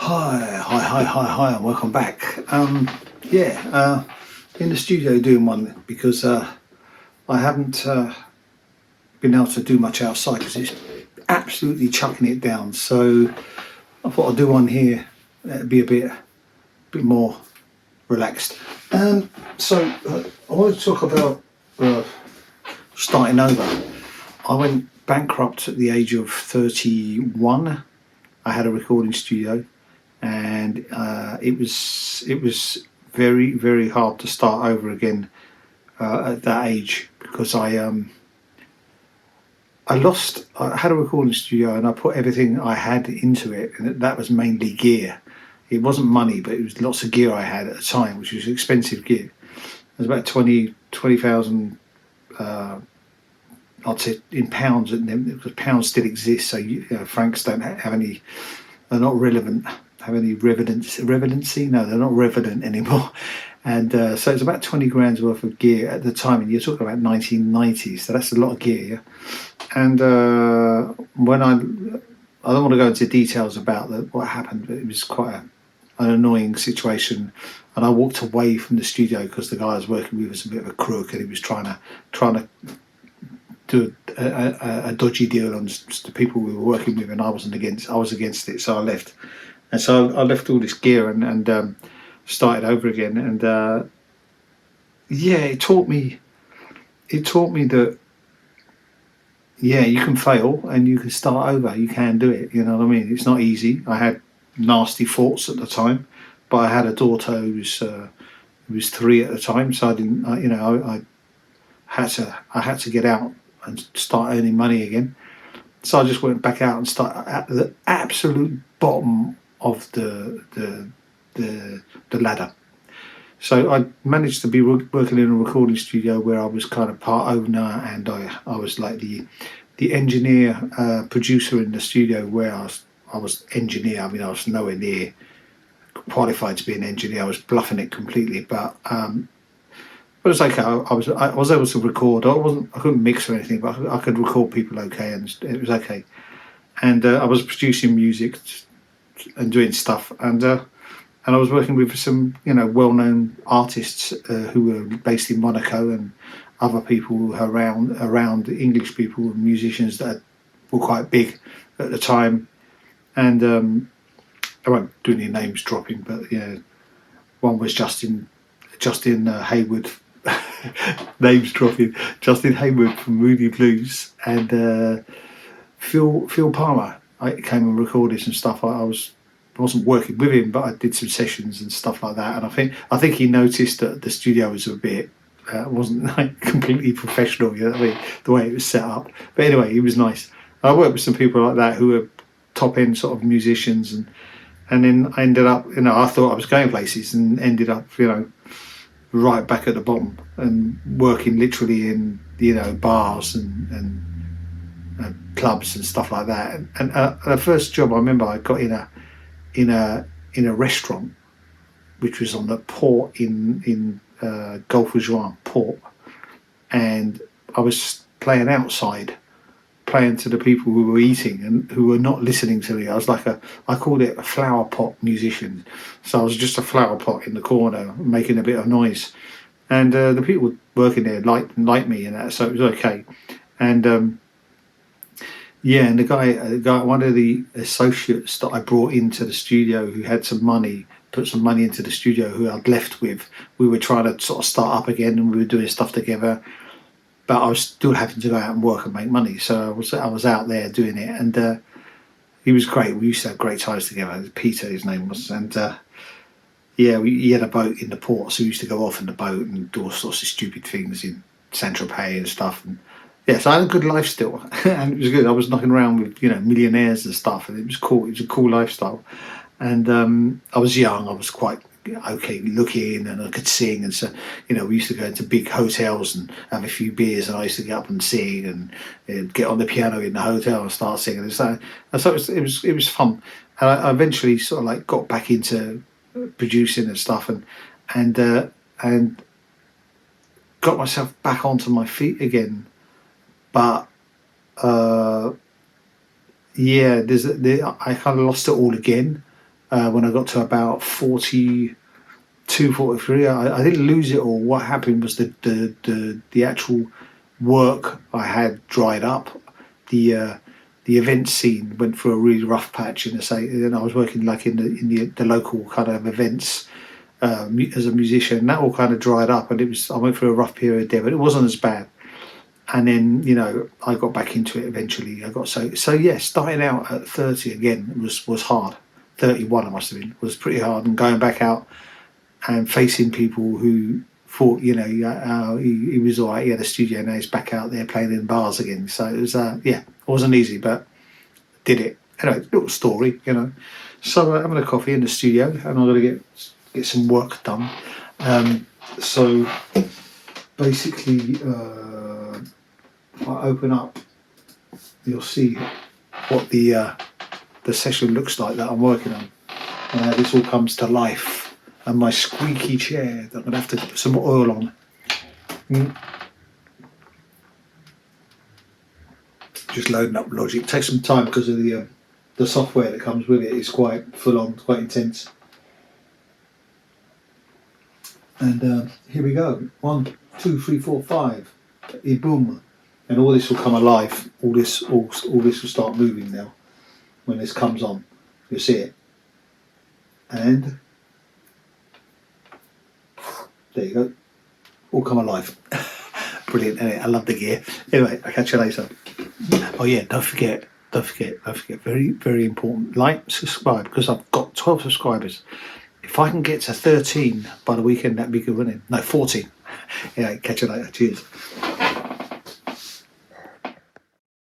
Hi, and welcome back. In the studio doing one because I haven't been able to do much outside because it's absolutely chucking it down. So I thought I'd do one here, be a bit more relaxed. I want to talk about starting over. I went bankrupt at the age of 31. I had a recording studio, and it was very, very hard to start over again at that age because I had a recording studio and I put everything I had into it, and that was mainly gear. It wasn't money, but it was lots of gear I had at the time, which was expensive gear. It was about 20,000. I'd say in pounds, because pounds still exist, so francs don't have any. They're not relevant. Have any relevancy? No, they're not relevant anymore. And so it's about 20 grand's worth of gear at the time, and you're talking about 1990s. So that's a lot of gear. Yeah? And when I don't want to go into details about what happened, but it was quite an annoying situation. And I walked away from the studio because the guy I was working with was a bit of a crook, and he was trying to do a dodgy deal on the people we were working with, and I was against it, so I left. And so I left all this gear and started over again. And it taught me that you can fail and you can start over. You can do it. You know what I mean? It's not easy. I had nasty thoughts at the time, but I had a daughter who was 3 at the time, so I didn't. I had to get out and start earning money again. So I just went back out and started at the absolute bottom of the ladder. So I managed to be working in a recording studio where I was kind of part owner, and I was like the engineer, producer in the studio where I was engineer. I mean, I was nowhere near qualified to be an engineer. I was bluffing it completely, but it was okay. I was able to record. I couldn't mix or anything, but I could record people okay, and it was okay. And I was producing music and doing stuff, and I was working with some well-known artists who were based in Monaco, and other people around English people and musicians that were quite big at the time. And I won't do any names dropping, but one was Justin Hayward. Names dropping. Justin Hayward from Moody Blues, and Phil Palmer. I came and recorded some stuff. I wasn't working with him, but I did some sessions and stuff like that. And I think he noticed that the studio was a bit wasn't like completely professional. You know what I mean? The way it was set up. But anyway, he was nice. I worked with some people like that who were top end sort of musicians, and then I ended up. I thought I was going places, and ended up right back at the bottom and working literally in bars and clubs and stuff like that. And the first job I remember I got in a restaurant which was on the port in Gulf of Juan port, and I was playing outside, playing to the people who were eating and who were not listening to me. I was like I called it a flower pot musician. So I was just a flower pot in the corner making a bit of noise, and the people working there liked me and that, so it was okay. And and the guy, one of the associates that I brought into the studio who had some money, put some money into the studio, who I'd left with, we were trying to sort of start up again, and we were doing stuff together. But I was still having to go out and work and make money, so I was out there doing it, and he was great. We used to have great times together. Peter, his name was, and he had a boat in the port, so we used to go off in the boat and do all sorts of stupid things in Saint-Tropez and stuff. And so I had a good life still, and it was good. I was knocking around with millionaires and stuff, and it was cool. It was a cool lifestyle, and I was young. I was quite okay looking, and I could sing, and so we used to go into big hotels and have a few beers, and I used to get up and sing and get on the piano in the hotel and start singing, and so it was fun. And I eventually sort of like got back into producing and stuff, and got myself back onto my feet again. But I kind of lost it all again when I got to about 42, 43. I didn't lose it all. What happened was the actual work I had dried up. The event scene went through a really rough patch in the say, and I was working like in the local kind of events as a musician. That all kind of dried up, and I went through a rough period there, but it wasn't as bad. And then I got back into it eventually. I got so yeah. Starting out at 30 again was hard. 31 I must have been, was pretty hard, and going back out and facing people who thought he was all right. He had a studio, now he's back out there playing in bars again. So it was it wasn't easy, but did it anyway. Little story. So having a coffee in the studio, and I'm going to get some work done. So basically, if I open up, you'll see what the session looks like that I'm working on. This all comes to life. And my squeaky chair that I'm going to have to put some oil on. Just loading up Logic. It takes some time because of the software that comes with it. It's quite full on, quite intense. And here we go. 1, 2, 3, 4, 5. Boom. And all this will come alive. All this will start moving now when this comes on. You'll see it. And there you go. All come alive. Brilliant, isn't it? I love the gear. Anyway, I'll catch you later. Oh yeah, don't forget. Very, very important. Like, subscribe, because I've got 12 subscribers. If I can get to 13 by the weekend, that'd be good, wouldn't it? No, 14. Anyway, catch you later. Cheers.